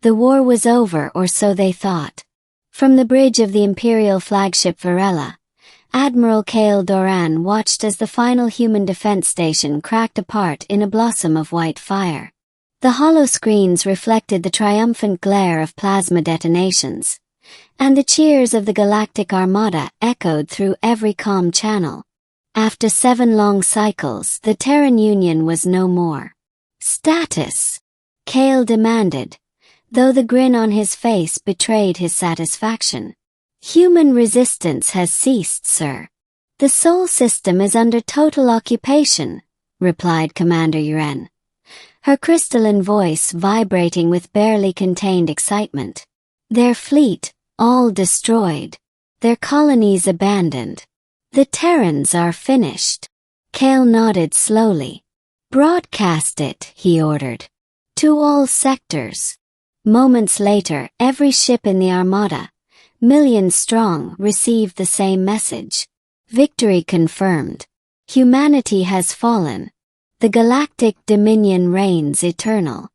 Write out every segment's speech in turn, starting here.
The war was over, or so they thought. From the bridge of the Imperial flagship Varela, Admiral Kale Doran watched as the final human defense station cracked apart in a blossom of white fire. The hollow screens reflected the triumphant glare of plasma detonations, and the cheers of the Galactic Armada echoed through every comm channel. After 7 long cycles, the Terran Union was no more. "Status?" Kale demanded, though the grin on his face betrayed his satisfaction. "Human resistance has ceased, sir. The Sol system is under total occupation," replied Commander Yuren, her crystalline voice vibrating with barely contained excitement. "Their fleet, all destroyed. Their colonies abandoned. The Terrans are finished." Kale nodded slowly. "Broadcast it," he ordered. "To all sectors." Moments later, every ship in the Armada, millions strong, received the same message. Victory confirmed. Humanity has fallen. The galactic dominion reigns eternal.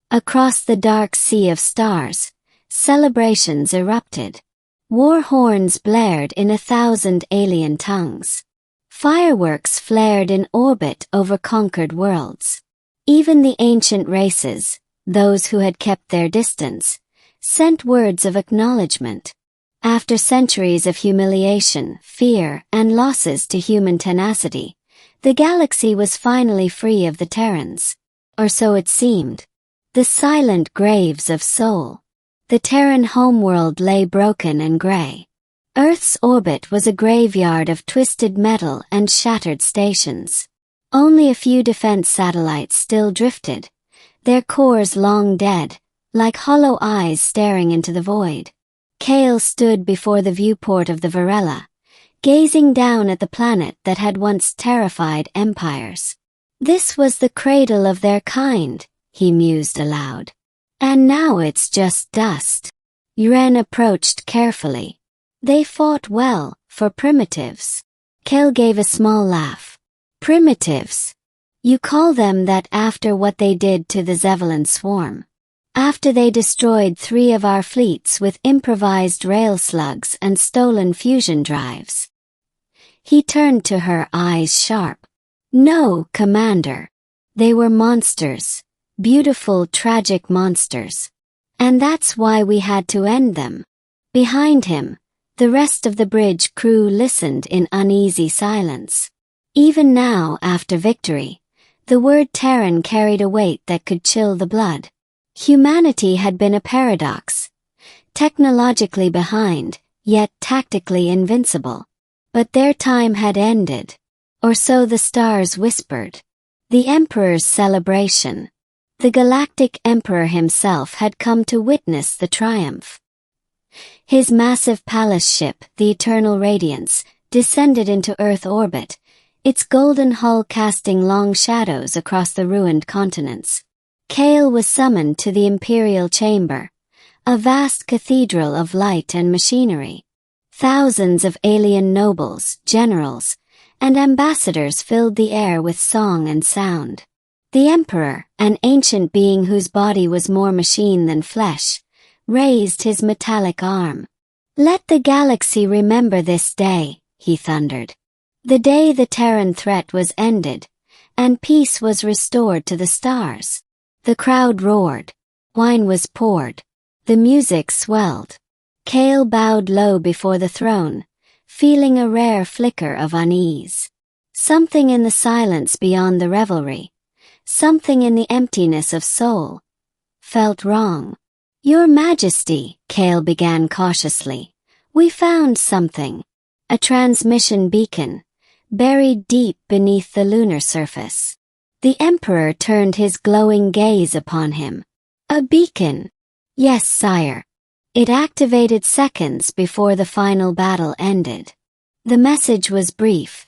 Across the dark sea of stars, celebrations erupted. War horns blared in 1,000 alien tongues. Fireworks flared in orbit over conquered worlds. Even the ancient races, those who had kept their distance, sent words of acknowledgement. After centuries of humiliation, fear, and losses to human tenacity, the galaxy was finally free of the Terrans. Or so it seemed. The silent graves of Sol. The Terran homeworld lay broken and gray. Earth's orbit was a graveyard of twisted metal and shattered stations. Only a few defense satellites still drifted, their cores long dead, like hollow eyes staring into the void. Kale stood before the viewport of the Varela, gazing down at the planet that had once terrified empires. "This was the cradle of their kind," he mused aloud. "And now it's just dust." Yuren approached carefully. "They fought well, for primitives." Kale gave a small laugh. "Primitives? You call them that after what they did to the Zeppelin swarm? After they destroyed 3 of our fleets with improvised rail slugs and stolen fusion drives?" He turned to her, eyes sharp. "No, Commander. They were monsters. Beautiful, tragic monsters. And that's why we had to end them." Behind him, the rest of the bridge crew listened in uneasy silence. Even now, after victory, the word Terran carried a weight that could chill the blood. Humanity had been a paradox. Technologically behind, yet tactically invincible. But their time had ended. Or so the stars whispered. The Emperor's celebration. The Galactic Emperor himself had come to witness the triumph. His massive palace ship, the Eternal Radiance, descended into Earth orbit, its golden hull casting long shadows across the ruined continents. Kale was summoned to the Imperial Chamber, a vast cathedral of light and machinery. Thousands of alien nobles, generals, and ambassadors filled the air with song and sound. The Emperor, an ancient being whose body was more machine than flesh, raised his metallic arm. "Let the galaxy remember this day," he thundered. The day the Terran threat was ended, and peace was restored to the stars. The crowd roared. Wine was poured. The music swelled. Kale bowed low before the throne, feeling a rare flicker of unease. Something in the silence beyond the revelry, something in the emptiness of soul, felt wrong. "Your Majesty," Kale began cautiously, "we found something. A transmission beacon, buried deep beneath the lunar surface." The Emperor turned his glowing gaze upon him. "A beacon?" "Yes, sire. It activated seconds before the final battle ended. The message was brief,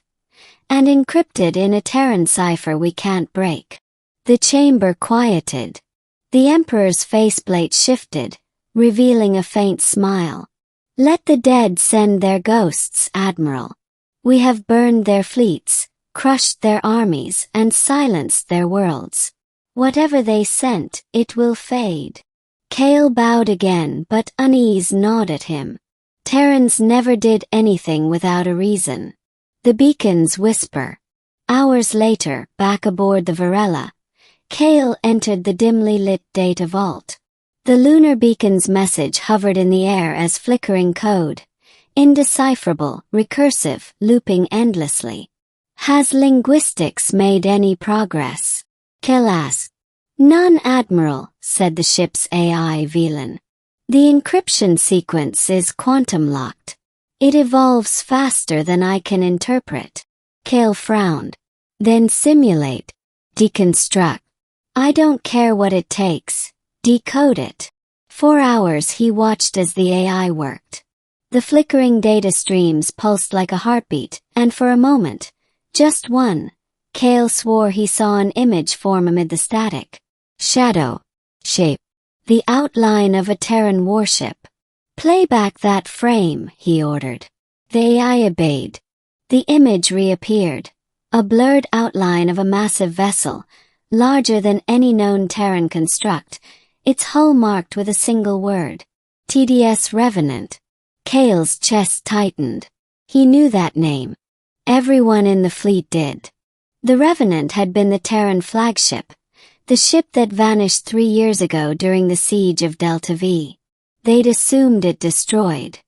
and encrypted in a Terran cipher we can't break." The chamber quieted. The Emperor's faceplate shifted, revealing a faint smile. "Let the dead send their ghosts, Admiral. We have burned their fleets, crushed their armies, and silenced their worlds. Whatever they sent, it will fade." Kale bowed again, but unease gnawed at him. Terrans never did anything without a reason. The beacons whisper. Hours later, back aboard the Varela, Kale entered the dimly lit data vault. The lunar beacon's message hovered in the air as flickering code, indecipherable, recursive, looping endlessly. Has linguistics made any progress? Kale asked. None, Admiral, said the ship's AI Velan. The encryption sequence is quantum-locked. It evolves faster than I can interpret. Kale frowned. Then simulate. Deconstruct. I don't care what it takes. Decode it. 4 hours he watched as the AI worked. The flickering data streams pulsed like a heartbeat, and for a moment, just one, Kale swore he saw an image form amid the static. Shadow. Shape. The outline of a Terran warship. Play back that frame, he ordered. The AI obeyed. The image reappeared. A blurred outline of a massive vessel, larger than any known Terran construct, its hull marked with a single word. TDS Revenant. Kale's chest tightened. He knew that name. Everyone in the fleet did. The Revenant had been the Terran flagship, the ship that vanished 3 years ago during the siege of Delta V. They'd assumed it destroyed.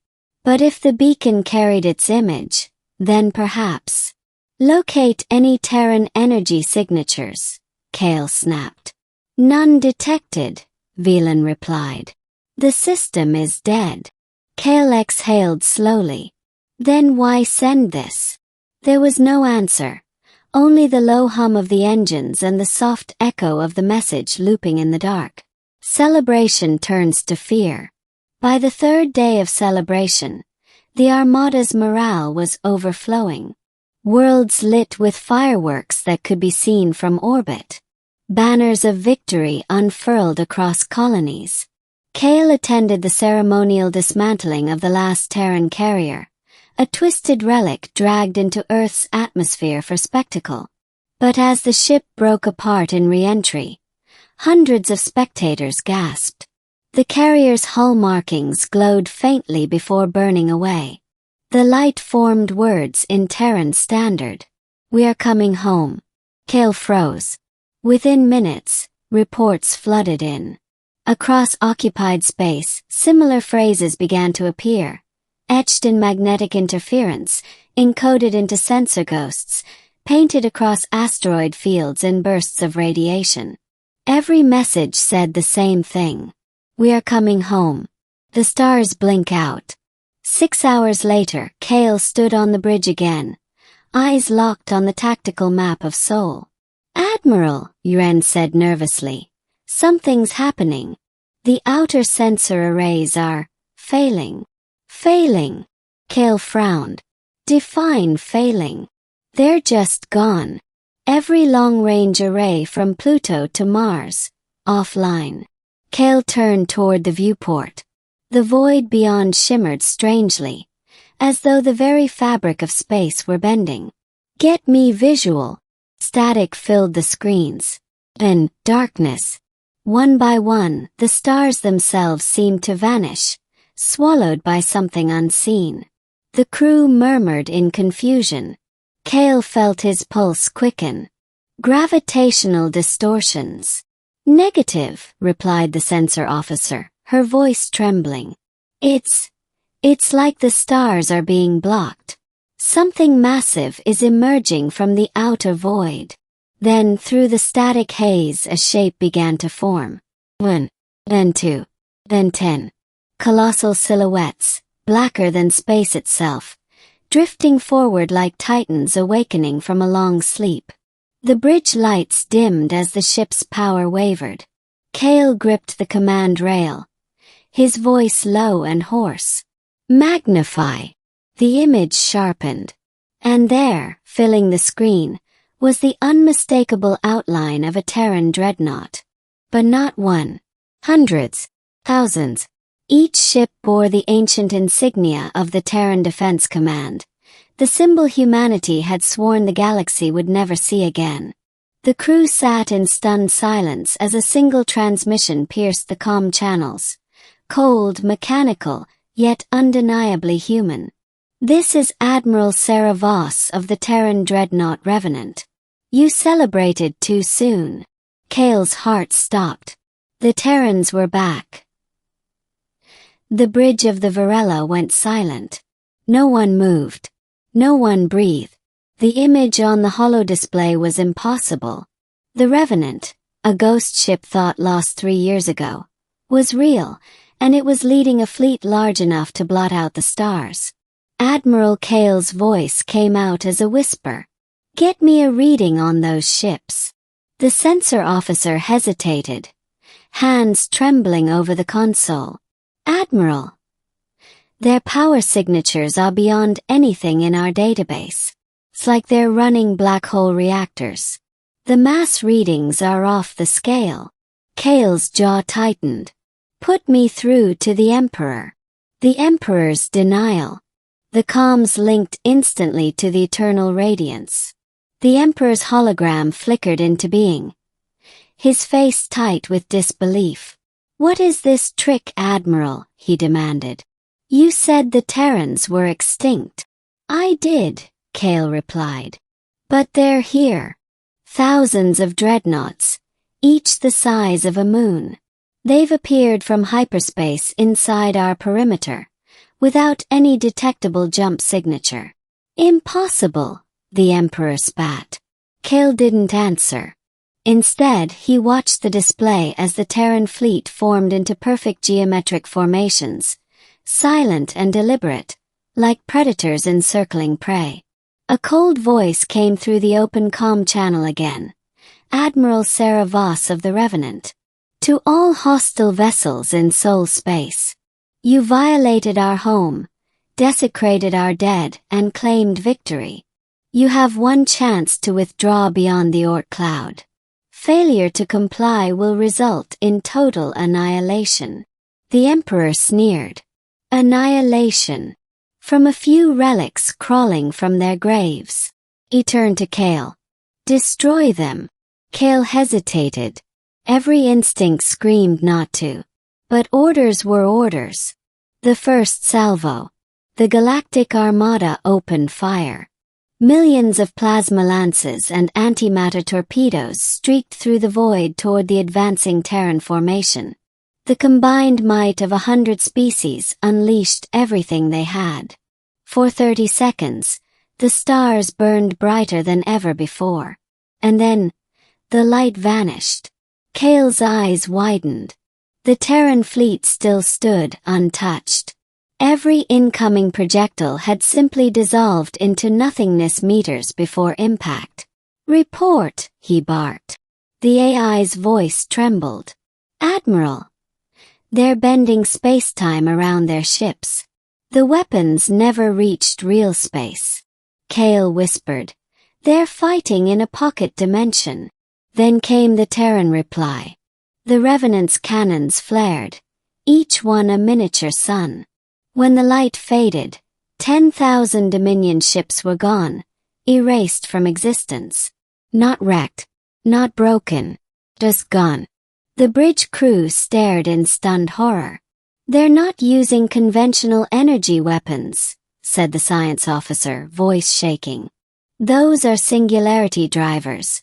But if the beacon carried its image, then perhaps. Locate any Terran energy signatures, Kale snapped. None detected, Velan replied. The system is dead. Kale exhaled slowly. Then why send this? There was no answer. Only the low hum of the engines and the soft echo of the message looping in the dark. Celebration turns to fear. By the 3rd day of celebration, the Armada's morale was overflowing. Worlds lit with fireworks that could be seen from orbit. Banners of victory unfurled across colonies. Kale attended the ceremonial dismantling of the last Terran carrier, a twisted relic dragged into Earth's atmosphere for spectacle. But as the ship broke apart in re-entry, hundreds of spectators gasped. The carrier's hull markings glowed faintly before burning away. The light formed words in Terran standard. We are coming home. Kale froze. Within minutes, reports flooded in. Across occupied space, similar phrases began to appear, etched in magnetic interference, encoded into sensor ghosts, painted across asteroid fields in bursts of radiation. Every message said the same thing. We are coming home. The stars blink out. 6 hours later, Kale stood on the bridge again, eyes locked on the tactical map of Sol. Admiral, Yuren said nervously. Something's happening. The outer sensor arrays are failing. Failing. Kale frowned. Define failing. They're just gone. Every long-range array from Pluto to Mars, offline. Kale turned toward the viewport. The void beyond shimmered strangely, as though the very fabric of space were bending. Get me visual. Static filled the screens. Then, darkness. One by one, the stars themselves seemed to vanish, swallowed by something unseen. The crew murmured in confusion. Kale felt his pulse quicken. Gravitational distortions. Negative, replied the sensor officer, her voice trembling. It's like the stars are being blocked. Something massive is emerging from the outer void. Then through the static haze a shape began to form. 1, then 2, then 10. Colossal silhouettes, blacker than space itself, drifting forward like titans awakening from a long sleep. The bridge lights dimmed as the ship's power wavered. Kale gripped the command rail, his voice low and hoarse. Magnify. The image sharpened. And there, filling the screen, was the unmistakable outline of a Terran Dreadnought. But not one. Hundreds. Thousands. Each ship bore the ancient insignia of the Terran Defense Command, the symbol humanity had sworn the galaxy would never see again. The crew sat in stunned silence as a single transmission pierced the comm channels. Cold, mechanical, yet undeniably human. "This is Admiral Sarah Voss of the Terran Dreadnought Revenant. You celebrated too soon." Kale's heart stopped. The Terrans were back. The bridge of the Varela went silent. No one moved. No one breathed. The image on the holodisplay was impossible. The Revenant, a ghost ship thought lost 3 years ago, was real, and it was leading a fleet large enough to blot out the stars. Admiral Kale's voice came out as a whisper. "Get me a reading on those ships." The sensor officer hesitated, hands trembling over the console. "Admiral, their power signatures are beyond anything in our database. It's like they're running black hole reactors. The mass readings are off the scale." Kale's jaw tightened. "Put me through to the Emperor." The Emperor's denial. The comms linked instantly to the eternal radiance. The Emperor's hologram flickered into being, his face tight with disbelief. "What is this trick, Admiral?" he demanded. "You said the Terrans were extinct." "I did," Kale replied. "But they're here. Thousands of dreadnoughts, each the size of a moon. They've appeared from hyperspace inside our perimeter, without any detectable jump signature." "Impossible," the Emperor spat. Kale didn't answer. Instead, he watched the display as the Terran fleet formed into perfect geometric formations, silent and deliberate, like predators encircling prey. A cold voice came through the open comm channel again. "Admiral Sarah Voss of the Revenant. To all hostile vessels in soul space. You violated our home, desecrated our dead, and claimed victory. You have one chance to withdraw beyond the Oort cloud. Failure to comply will result in total annihilation." The Emperor sneered. "Annihilation. From a few relics crawling from their graves." He turned to Kale. "Destroy them." Kale hesitated. Every instinct screamed not to. But orders were orders. The first salvo. The Galactic Armada opened fire. Millions of plasma lances and antimatter torpedoes streaked through the void toward the advancing Terran formation. The combined might of 100 species unleashed everything they had. For 30 seconds, the stars burned brighter than ever before. And then, the light vanished. Kale's eyes widened. The Terran fleet still stood untouched. Every incoming projectile had simply dissolved into nothingness meters before impact. "Report," he barked. The AI's voice trembled. "Admiral, they're bending space-time around their ships. The weapons never reached real space." Kale whispered. "They're fighting in a pocket dimension." Then came the Terran reply. The Revenant's cannons flared, each one a miniature sun. When the light faded, 10,000 Dominion ships were gone, erased from existence. Not wrecked, not broken, just gone. The bridge crew stared in stunned horror. "They're not using conventional energy weapons," said the science officer, voice shaking. "Those are singularity drivers.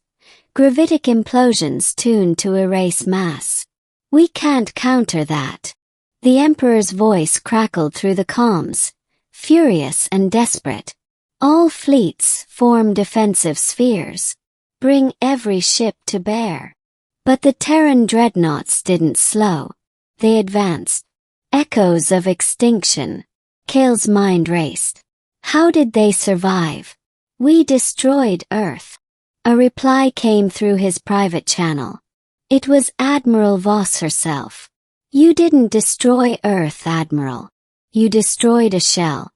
Gravitic implosions tuned to erase mass. We can't counter that." The Emperor's voice crackled through the comms, furious and desperate. "All fleets form defensive spheres. Bring every ship to bear." But the Terran dreadnoughts didn't slow. They advanced. Echoes of extinction. Kale's mind raced. How did they survive? "We destroyed Earth." A reply came through his private channel. It was Admiral Voss herself. "You didn't destroy Earth, Admiral. You destroyed a shell.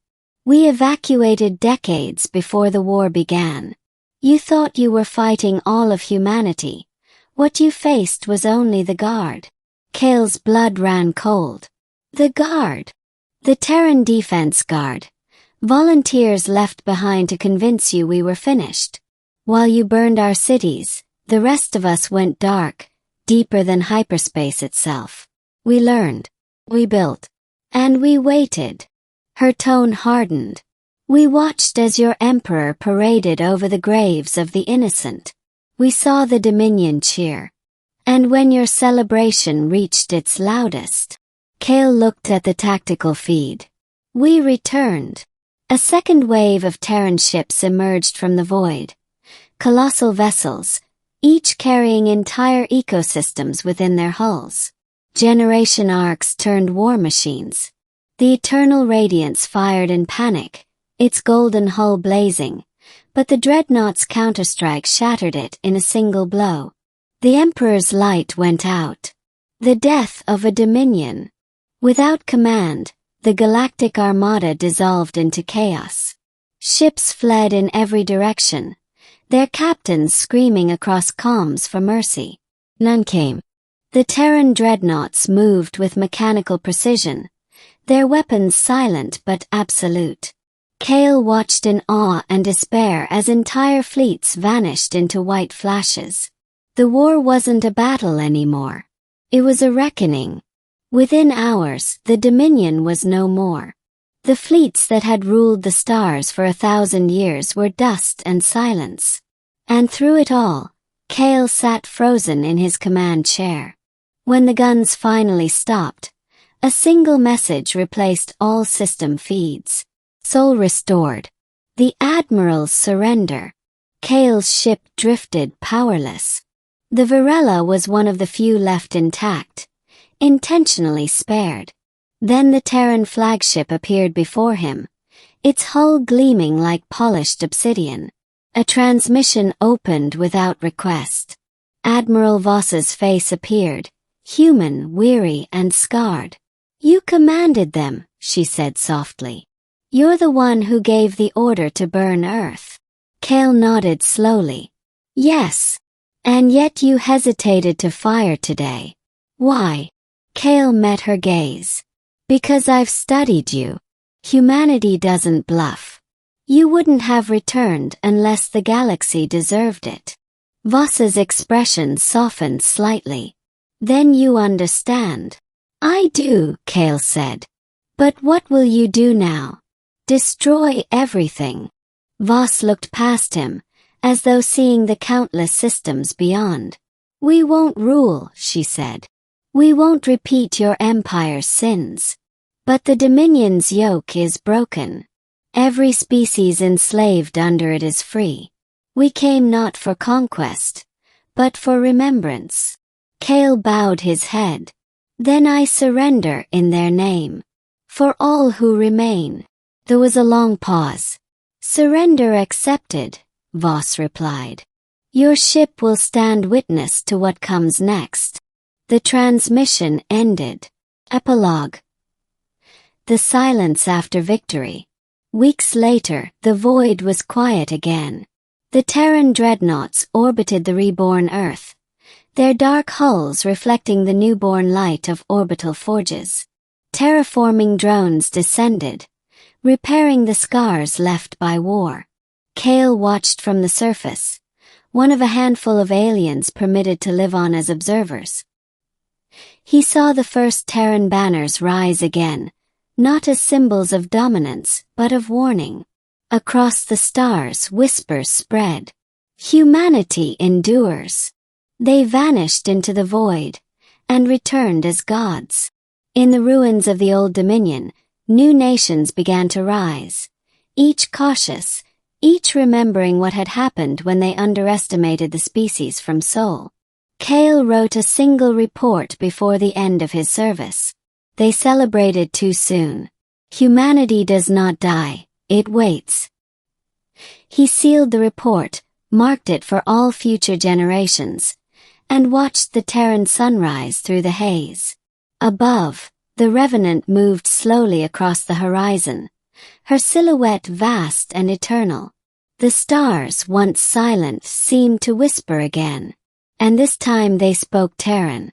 We evacuated decades before the war began. You thought you were fighting all of humanity. What you faced was only the Guard." Kale's blood ran cold. The Guard. The Terran Defense Guard. Volunteers left behind to convince you we were finished. While you burned our cities, The rest of us went dark, deeper than hyperspace itself. We learned. We built. And we waited. Her tone hardened. We watched as your emperor paraded over the graves of the innocent. We saw the Dominion cheer. And when your celebration reached its loudest, Kale looked at the tactical feed. We returned. A second wave of Terran ships emerged from the void. Colossal vessels, each carrying entire ecosystems within their hulls. Generation arcs turned war machines. The eternal radiance fired in panic, its golden hull blazing, but the Dreadnoughts' counterstrike shattered it in a single blow. The Emperor's light went out. The death of a dominion. Without command, the Galactic Armada dissolved into chaos. Ships fled in every direction, their captains screaming across comms for mercy. None came. The Terran Dreadnoughts moved with mechanical precision, their weapons silent but absolute. Kale watched in awe and despair as entire fleets vanished into white flashes. The war wasn't a battle anymore. It was a reckoning. Within hours, the Dominion was no more. The fleets that had ruled the stars for 1,000 years were dust and silence. And through it all, Kale sat frozen in his command chair. When the guns finally stopped, a single message replaced all system feeds. Soul restored. The Admiral's surrender. Kale's ship drifted powerless. The Varela was one of the few left intact, intentionally spared. Then the Terran flagship appeared before him, its hull gleaming like polished obsidian. A transmission opened without request. Admiral Voss's face appeared, human, weary, and scarred. "You commanded them," she said softly. "You're the one who gave the order to burn Earth." Kale nodded slowly. "Yes. And yet you hesitated to fire today. Why?" Kale met her gaze. "Because I've studied you. Humanity doesn't bluff. You wouldn't have returned unless the galaxy deserved it." Voss's expression softened slightly. "Then you understand." "I do," Kale said. "But what will you do now?" "Destroy everything." Voss looked past him, as though seeing the countless systems beyond. "We won't rule," she said. "We won't repeat your empire's sins. But the Dominion's yoke is broken. Every species enslaved under it is free. We came not for conquest, but for remembrance." Kale bowed his head. "Then I surrender in their name. For all who remain." There was a long pause. "Surrender accepted," Voss replied. "Your ship will stand witness to what comes next." The transmission ended. Epilogue. The silence after victory. Weeks later, the void was quiet again. The Terran Dreadnoughts orbited the reborn Earth, their dark hulls reflecting the newborn light of orbital forges. Terraforming drones descended, repairing the scars left by war. Kale watched from the surface, one of a handful of aliens permitted to live on as observers. He saw the first Terran banners rise again, not as symbols of dominance, but of warning. Across the stars, whispers spread. Humanity endures. They vanished into the void, and returned as gods. In the ruins of the old Dominion, new nations began to rise, each cautious, each remembering what had happened when they underestimated the species from Sol. Kale wrote a single report before the end of his service. They celebrated too soon. Humanity does not die, it waits. He sealed the report, marked it for all future generations, and watched the Terran sunrise through the haze. Above, the Revenant moved slowly across the horizon, her silhouette vast and eternal. The stars, once silent, seemed to whisper again. And this time they spoke Terran.